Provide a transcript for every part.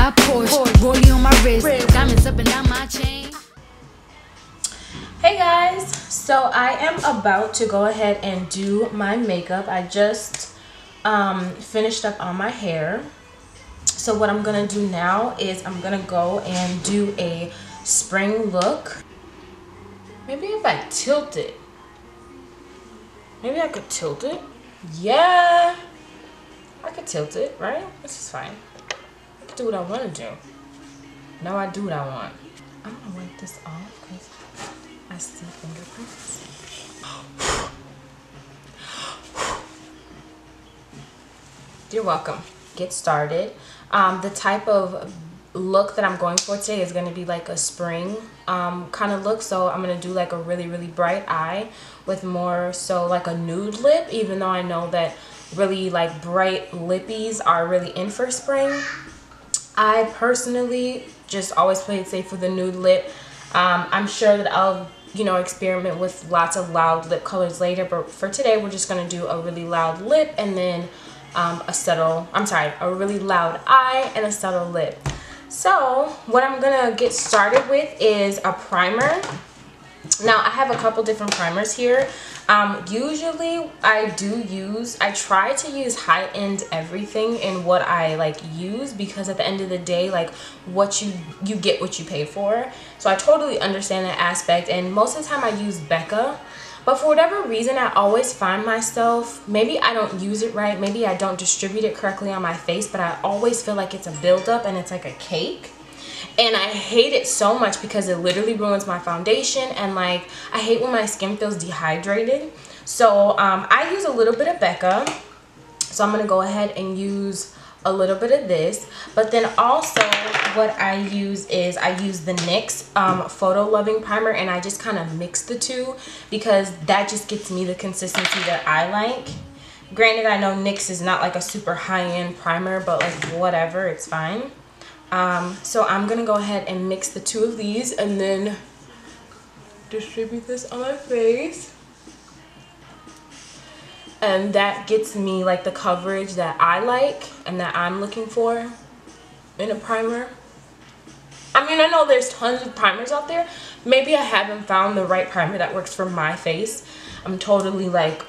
got Porsche, rollie on my wrist, diamonds up and down my chain. Hey guys, so I am about to go ahead and do my makeup. I just finished up on my hair. So what I'm gonna do now is I'm gonna go and do a spring look. Maybe if I tilt it. Maybe I could tilt it. Yeah, I could tilt it, right? This is fine. I can do what I want to do. Now I do what I want. I'm gonna wipe this off because I see fingerprints. You're welcome. Get started. The type of look that I'm going for today is going to be like a spring kind of look. So I'm going to do like a really bright eye with more so like a nude lip, even though I know that really like bright lippies are really in for spring. I personally just always play it safe with a nude lip. I'm sure that I'll, you know, experiment with lots of loud lip colors later, but for today we're just going to do a really loud lip and then a really loud eye and a subtle lip. So what I'm gonna get started with is a primer. Now I have a couple different primers here. Usually I try to use high-end everything in what I like use, because at the end of the day, like what you get what you pay for. So I totally understand that aspect, and most of the time I use Becca. But for whatever reason, I always find myself, maybe I don't use it right, maybe I don't distribute it correctly on my face, but I always feel like it's a buildup and it's like a cake. And I hate it so much because it literally ruins my foundation, and like I hate when my skin feels dehydrated. So I use a little bit of Becca. So I'm gonna go ahead and use a little bit of this, but then also what I use is I use the NYX Photo Loving Primer, and I just kind of mix the two because that just gets me the consistency that I like. Granted, I know NYX is not like a super high-end primer, but like whatever, it's fine. So I'm gonna go ahead and mix the two of these and then distribute this on my face. And that gets me like the coverage that I like and that I'm looking for in a primer. I mean, I know there's tons of primers out there. Maybe I haven't found the right primer that works for my face. I'm totally like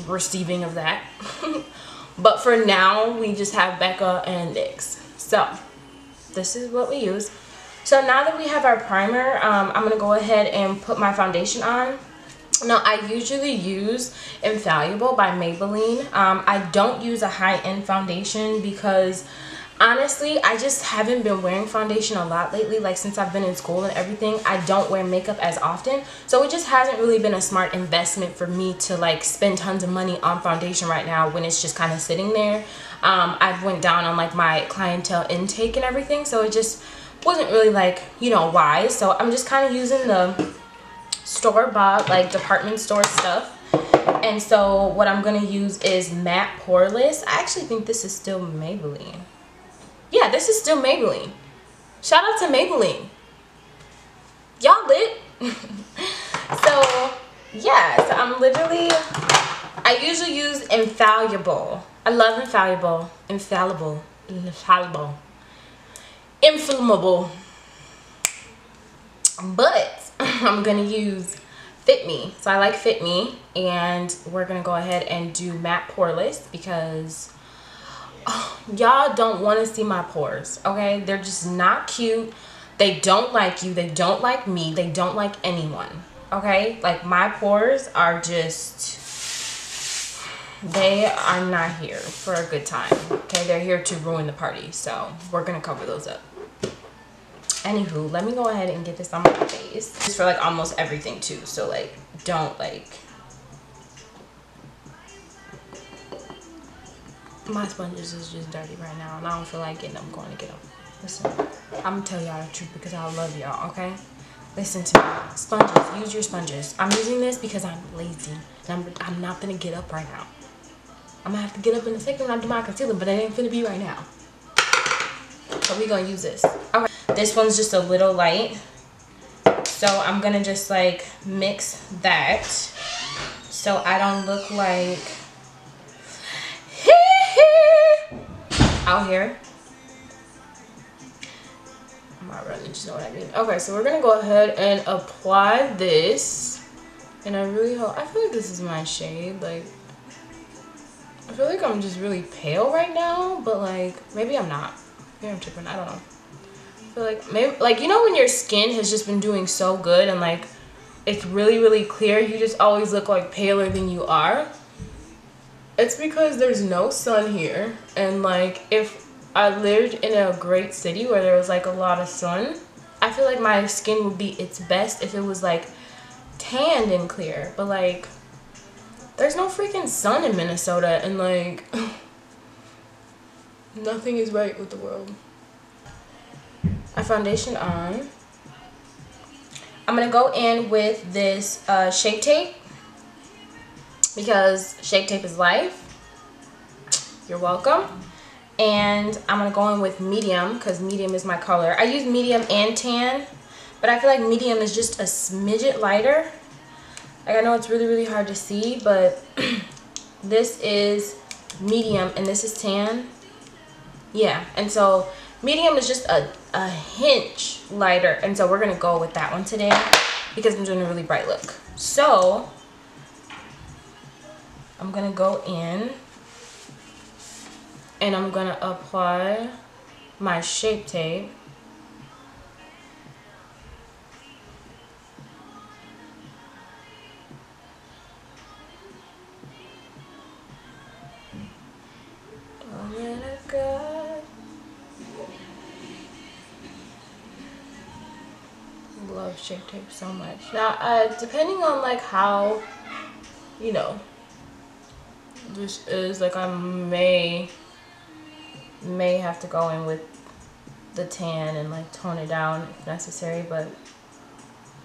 receiving of that. But for now, we just have Becca and NYX. So this is what we use. So now that we have our primer, I'm going to go ahead and put my foundation on. Now, I usually use Infallible by Maybeline. I don't use a high-end foundation because, honestly, I just haven't been wearing foundation a lot lately. Like, since I've been in school and everything, I don't wear makeup as often. So it just hasn't really been a smart investment for me to, like, spend tons of money on foundation right now when it's just kind of sitting there. I've went down on, like, my clientele intake and everything. So it just wasn't really, like, you know, wise. So I'm just kind of using the store-bought like department store stuff. And so what I'm gonna use is matte poreless. I actually think this is still Maybelline. Yeah, this is still Maybelline. Shout out to Maybelline, y'all lit. So yeah, so I'm literally, I usually use Infallible. I love Infallible. Infallible. Inflammable. But I'm gonna use Fit Me. So I like Fit Me, and we're gonna go ahead and do matte poreless because y'all don't want to see my pores, okay? They're just not cute. They don't like you. They don't like me. They don't like anyone, okay? Like, my pores are just, they are not here for a good time, okay? They're here to ruin the party. So we're gonna cover those up. Anywho, let me go ahead and get this on my face. Just for like almost everything too. So like, don't like. My sponges is just dirty right now, and I don't feel like getting them. I'm going to get them. Listen, I'm gonna tell y'all the truth because I love y'all. Okay, listen to me. Sponges, use your sponges. I'm using this because I'm lazy, and I'm not gonna get up right now. I'm gonna have to get up in a second when I do my concealer, but it ain't finna be right now. So we gonna use this. Okay. This one's just a little light, so I'm gonna just like mix that so I don't look like out here. My run, you just know what I mean. Okay, so we're gonna go ahead and apply this, and I really hope, I feel like this is my shade. Like, I feel like I'm just really pale right now, but like maybe I'm not. Maybe I'm tripping. I don't know. I feel like maybe, like, you know when your skin has just been doing so good and like it's really clear, you just always look like paler than you are. It's because there's no sun here, and like if I lived in a great city where there was like a lot of sun, I feel like my skin would be its best if it was like tanned and clear. But like there's no freaking sun in Minnesota, and like nothing is right with the world. My foundation on. I'm gonna go in with this Shape Tape, because Shape Tape is life. You're welcome. And I'm gonna go in with medium, because medium is my color. I use medium and tan, but I feel like medium is just a smidget lighter. Like, I know it's really hard to see, but this is medium and this is tan. Yeah, and so medium is just a hint lighter, and so we're gonna go with that one today because I'm doing a really bright look. So I'm gonna go in and I'm gonna apply my Shape Tape. Oh man, I got, love Shape Tape so much. Now, depending on like how, you know, this is, like, I may have to go in with the tan and like tone it down if necessary, but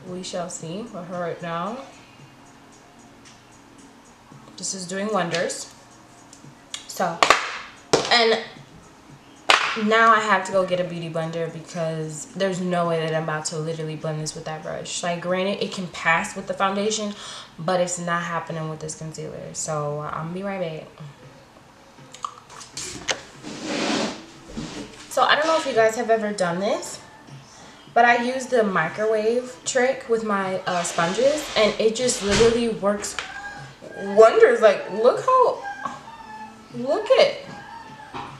we shall see. For her right now, this is doing wonders. So, and now I have to go get a beauty blender because there's no way that I'm about to literally blend this with that brush. Like, granted, it can pass with the foundation, but it's not happening with this concealer. So I'm gonna be right back. So I don't know if you guys have ever done this, but I use the microwave trick with my sponges, and it just literally works wonders. Like, look at,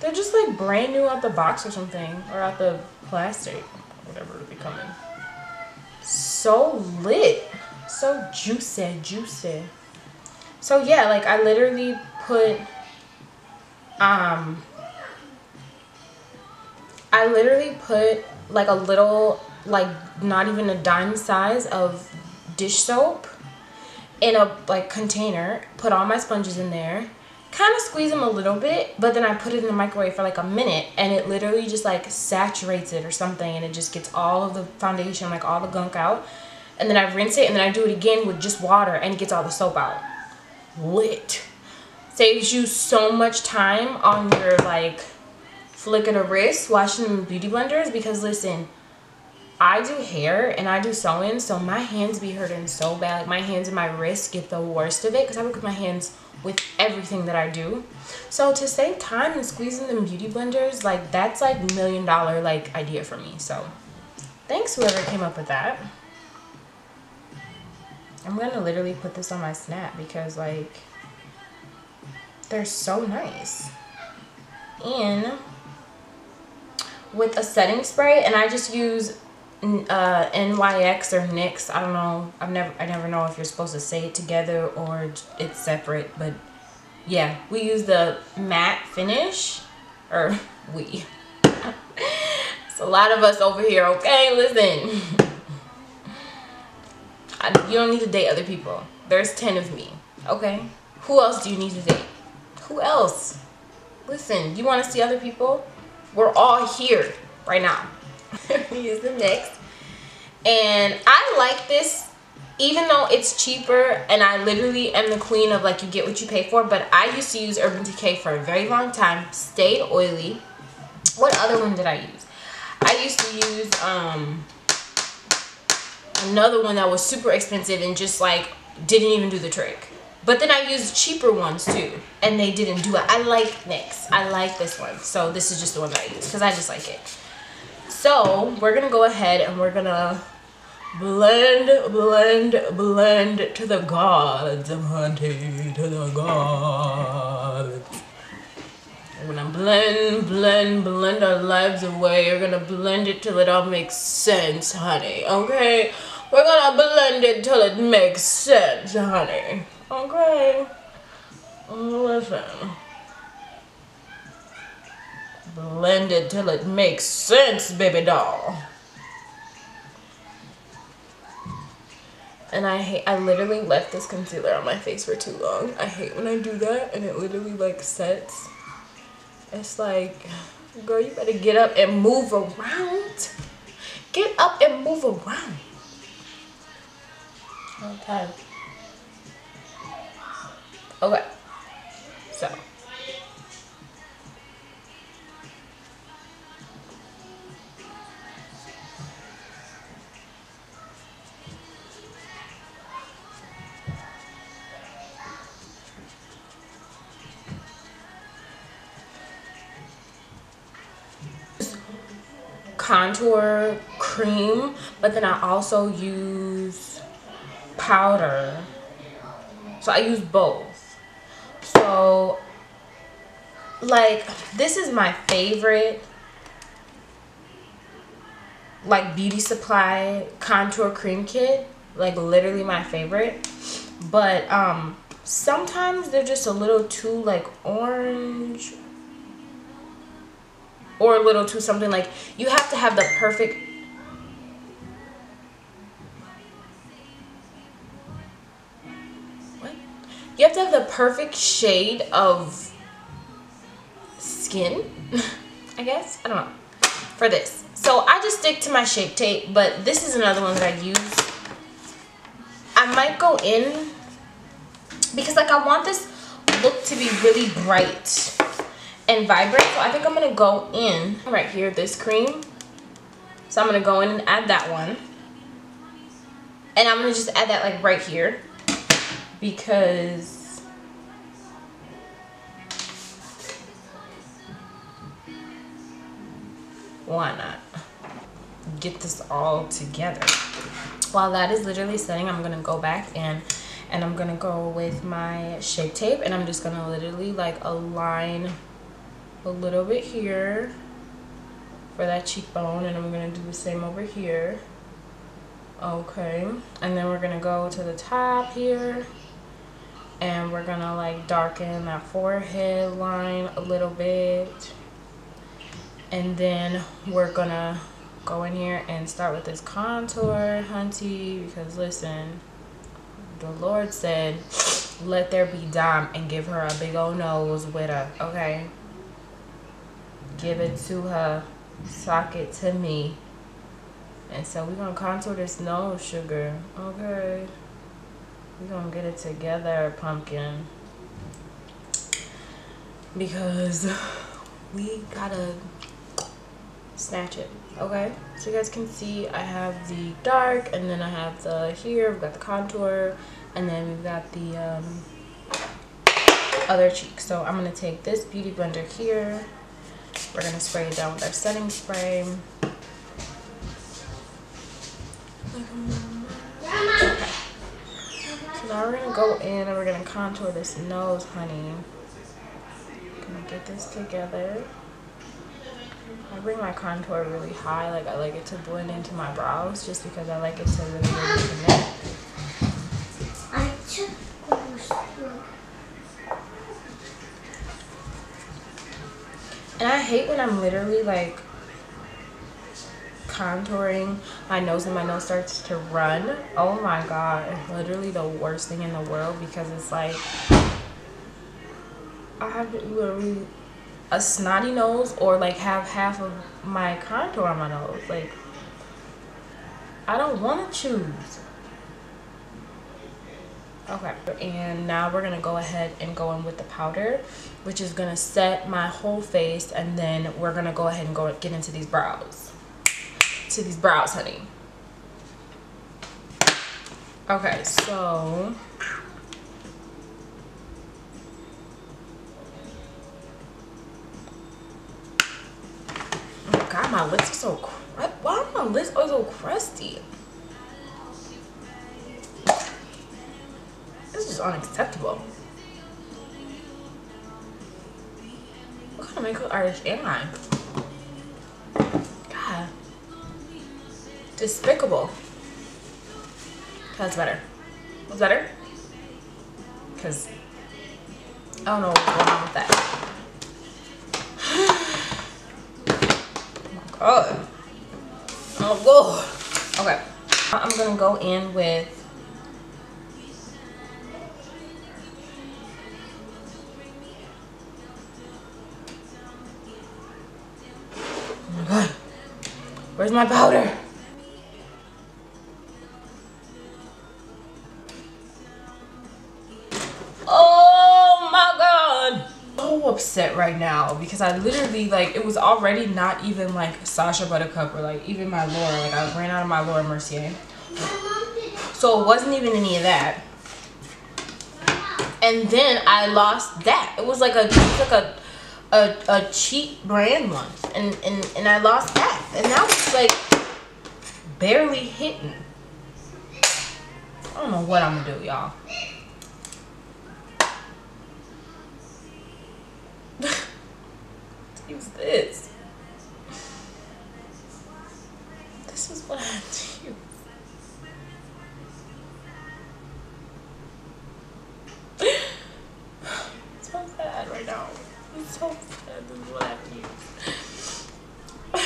they're just like brand new out the box or something, or out the plastic, whatever it'll be coming. So lit, so juicy. So yeah, like I literally put like a little, like not even a dime size of dish soap in a like container, put all my sponges in there, kind of squeeze them a little bit, but then I put it in the microwave for like a minute, and it literally just like saturates it or something, and it just gets all of the foundation, like all the gunk out. And then I rinse it, and then I do it again with just water, and it gets all the soap out. Lit. Saves you so much time on your like flick of the wrist washing them beauty blenders, because listen, I do hair and I do sewing, so my hands be hurting so bad. Like, my hands and my wrists get the worst of it because I work with my hands with everything that I do. So to save time and squeezing them beauty blenders, like, that's like $1 million like idea for me. So thanks whoever came up with that. I'm gonna literally put this on my snap because like they're so nice. And with a setting spray, and I just use NYX or NYX. I don't know. I never know if you're supposed to say it together or it's separate. But yeah, we use the matte finish, or we. It's a lot of us over here. Okay, listen. You don't need to date other people. There's 10 of me. Okay. Who else do you need to date? Who else? Listen. You want to see other people? We're all here right now. Use the NYX. And I like this, even though it's cheaper, and I literally am the queen of like you get what you pay for, but I used to use Urban Decay for a very long time. Stayed oily. What other one did I use? I used to use another one that was super expensive and just like didn't even do the trick. But then I used cheaper ones too, and they didn't do it. I like NYX. I like this one. So this is just the one that I use because I just like it. So we're gonna go ahead and we're gonna blend to the gods, hunty, to the gods. We're gonna blend our lives away. You're gonna blend it till it all makes sense, honey. Okay? We're gonna blend it till it makes sense, honey. Okay? Listen. Blend it till it makes sense, baby doll. And I literally left this concealer on my face for too long. I hate when I do that and it literally like sets. It's like, girl, you better get up and move around. Get up and move around. Okay. Okay. So. Contour cream, but then I also use powder, so I use both. So like this is my favorite like beauty supply contour cream kit, like literally my favorite, but sometimes they're just a little too like orange or a little too something. Like you have to have the perfect you have to have the perfect shade of skin I guess, I don't know, for this. So I just stick to my Shape Tape, but this is another one that I use. I might go in because like I want this look to be really bright and vibrant, so I think I'm gonna go in right here, this cream. So I'm gonna go in and add that one, and I'm gonna just add that like right here because why not? Get this all together. While that is literally setting, I'm gonna go back in and I'm gonna go with my Shape Tape and I'm just gonna literally like align a little bit here for that cheekbone, and I'm gonna do the same over here. Okay, and then we're gonna go to the top here and we're gonna like darken that forehead line a little bit, and then we're gonna go in here and start with this contour, hunty, because listen, the Lord said let there be Dom and give her a big old nose with her. Okay, give it to her, sock it to me. And so we're gonna contour this nose, sugar. Okay, we're gonna get it together, pumpkin, because we gotta snatch it. Okay, so you guys can see I have the dark, and then I have the here, we've got the contour, and then we've got the other cheek. So I'm gonna take this beauty blender here. We're gonna spray it down with our setting spray. Okay. So now we're gonna go in and we're gonna contour this nose, honey. Gonna get this together. I bring my contour really high, like I like it to blend into my brows, just because I like it to really connect. And I hate when I'm literally like contouring my nose and my nose starts to run. Oh my god, it's literally the worst thing in the world, because it's like I have literally a snotty nose or like have half of my contour on my nose. Like I don't want to choose. Okay, and now we're gonna go ahead and go in with the powder, which is gonna set my whole face, and then we're gonna go ahead and get into these brows. To these brows, honey. Okay, so oh god, my lips are so lips are so crusty. This is just unacceptable. What kind of makeup artist am I? God. Despicable. That's better. What's better? Because I don't know what's going on with that. Oh my god. Oh god. Okay. I'm gonna go in with oh my god. Where's my powder? Upset right now because I literally, like, it was already not even like Sacha Buttercup or like even my Laura. Like, I ran out of my Laura Mercier, so it wasn't even any of that. And then I lost that. It was like a cheap brand one, and I lost that, and that was like barely hitting. I don't know what I'm gonna do, y'all. Use this. This is what I have to use. It's so sad right now. It's so sad. This is what I have to use. I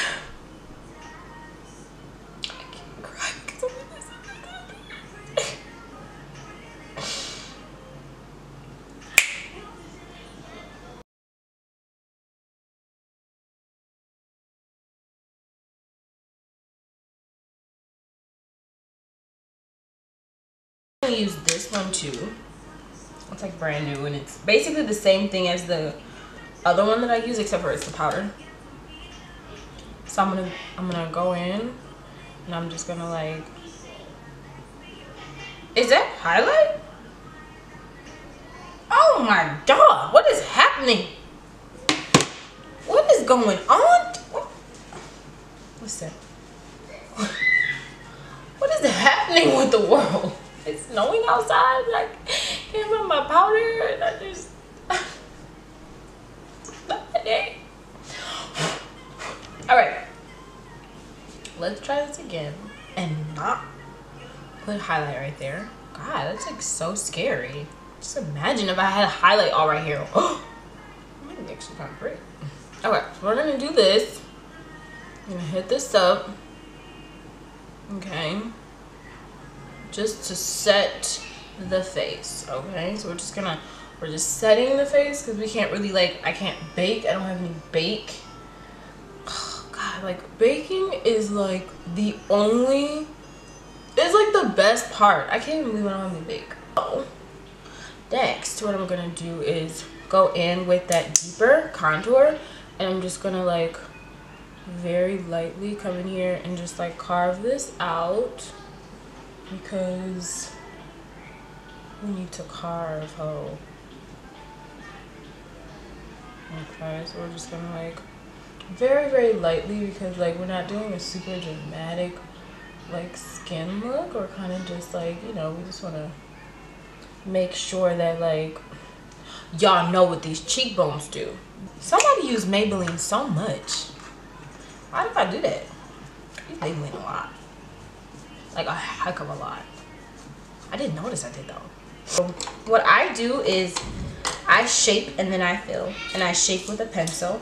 can't cry because of this. I'm gonna use this one too. It's like brand new, and it's basically the same thing as the other one that I use, except for it's the powder. So I'm gonna go in, and I'm just gonna like. Is that highlight? Oh my god! What is happening? What is going on? What's that? What is happening with the world? It's snowing outside. Like, can't find my powder, and I just. Alright. Let's try this again and not put highlight right there. God, that's like so scary. Just imagine if I had a highlight all right here. Oh, might be actually kind of pretty. Okay, so we're gonna do this. I'm gonna hit this up. Okay. Just to set the face. Okay, so we're just setting the face because we can't really, like, I can't bake. I don't have any bake. Oh, God, like, baking is like the only, it's like the best part. I can't even believe I don't have any bake. So next, what I'm gonna do is go in with that deeper contour, and I'm just gonna like very lightly come in here and just like carve this out because we need to carve. Oh, okay, so we're just gonna like very, very lightly because like we're not doing a super dramatic like skin look, or kind of just like, you know, we just want to make sure that like y'all know what these cheekbones do. Somebody use Maybeline so much. Why did I do that? I use Maybeline a lot, like a heck of a lot. I didn't notice I did though. So what I do is I shape and then I fill, and I shape with a pencil.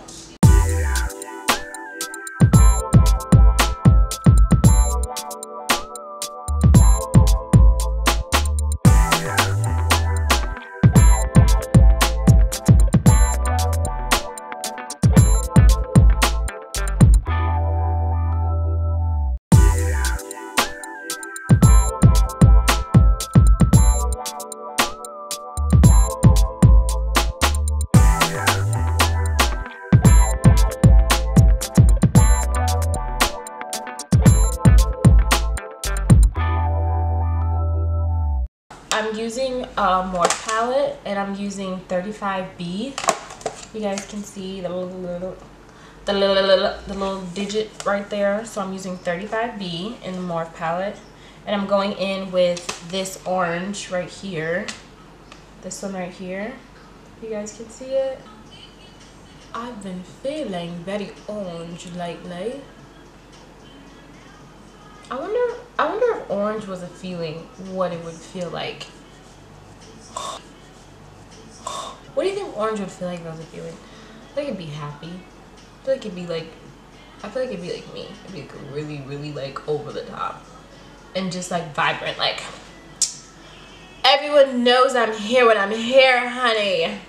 I'm using a MORPHE palette, and I'm using 35B. You guys can see the little the little digit right there. So I'm using 35B in the Morphe palette. And I'm going in with this orange right here. This one right here. You guys can see it. I've been feeling very orange lately. I wonder if orange was a feeling, what it would feel like. What do you think orange would feel like if it was a feeling? I feel like it'd be happy. I feel like it'd be like, me. It'd be like really, really like over the top. And just like vibrant, like everyone knows I'm here when I'm here, honey.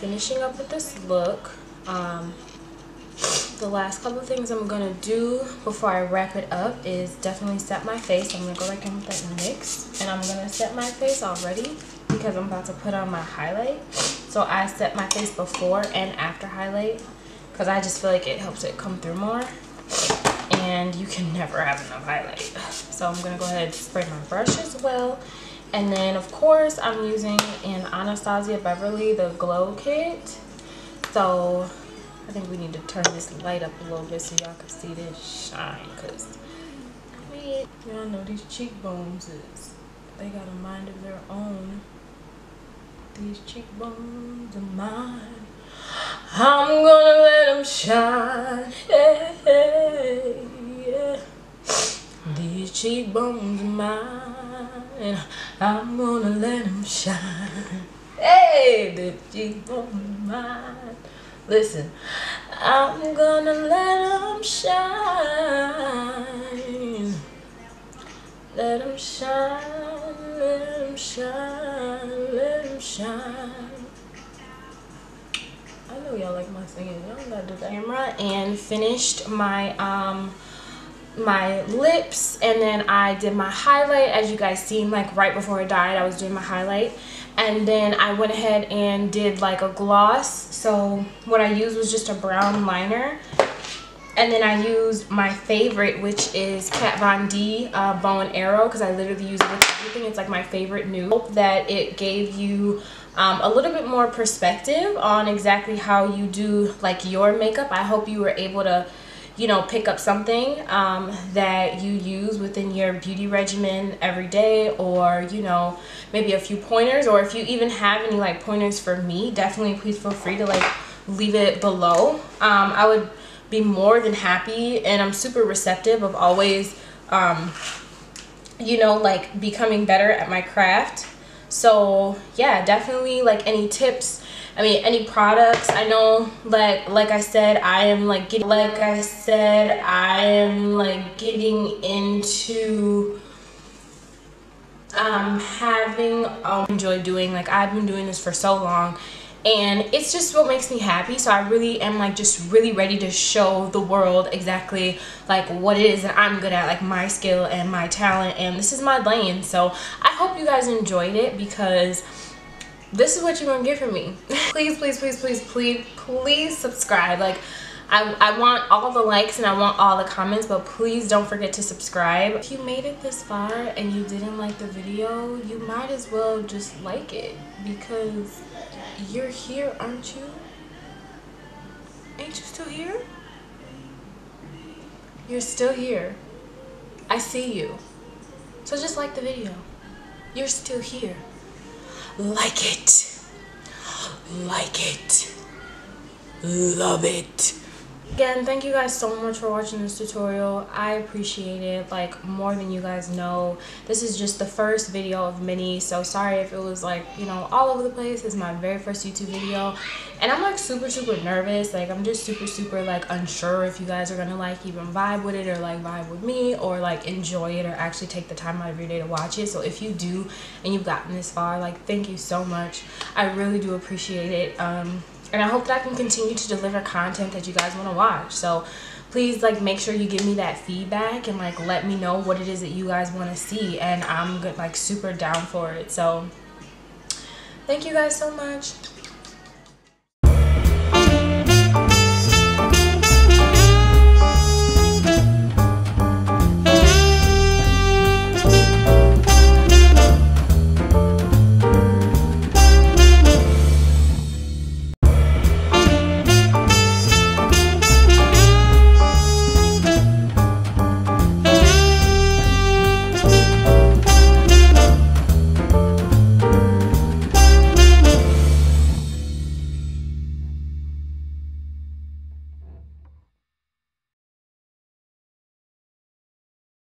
Finishing up with this look. The last couple of things I'm gonna do before I wrap it up is definitely set my face. I'm gonna go back in with that NYX, and I'm gonna set my face already because I'm about to put on my highlight. So I set my face before and after highlight because I just feel like it helps it come through more, and you can never have enough highlight. So I'm gonna go ahead and spray my brush as well. And then of course I'm using an Anastasia Beverly, the glow kit. So I think we need to turn this light up a little bit so y'all can see this shine, because y'all know these cheekbones they got a mind of their own. These cheekbones are mine, I'm gonna let them shine. Hey, hey, yeah. These cheekbones are mine, I'm gonna let them shine. Hey, the cheekbones are mine. Listen, I'm gonna let them shine. Let them shine, let them shine, let them shine. I know y'all like my singing. Y'all gotta do that. Camera and finished my my lips, and then I did my highlight. As you guys seen, like right before I died, I was doing my highlight, and then I went ahead and did like a gloss. So what I used was just a brown liner, and then I used my favorite, which is Kat Von D Bow and Arrow, because I literally use it with everything. It's like my favorite nude. I hope that it gave you a little bit more perspective on exactly how you do like your makeup. I hope you were able to, you know, pick up something that you use within your beauty regimen every day, or, you know, maybe a few pointers, or if you even have any like pointers for me, definitely please feel free to like leave it below. I would be more than happy, and I'm super receptive of always you know, like becoming better at my craft. So yeah, definitely like any tips, I mean any products. I know like I said, I am getting into having enjoy doing, like I've been doing this for so long, and it's just what makes me happy. So I really am like just really ready to show the world exactly like what it is that I'm good at, like my skill and my talent, and this is my lane. So I hope you guys enjoyed it, because this is what you're gonna get from me. Please, please, please, please, please, please subscribe. Like I want all the likes and I want all the comments, but please don't forget to subscribe. If you made it this far and you didn't like the video, you might as well just like it, because you're here, aren't you? Ain't you still here? You're still here. I see you. So just like the video. You're still here. Like it. Like it. Love it. Again, thank you guys so much for watching this tutorial. I appreciate it like more than you guys know. This is just the first video of many, so sorry if it was like, you know, all over the place. It's my very first YouTube video, and I'm like super nervous. Like I'm just super like unsure if you guys are gonna like even vibe with it, or like vibe with me, or like enjoy it, or actually take the time out of your day to watch it. So if you do and you've gotten this far, like thank you so much. I really do appreciate it. And I hope that I can continue to deliver content that you guys want to watch. So please like make sure you give me that feedback and like let me know what it is that you guys want to see, and I'm like super down for it. So thank you guys so much.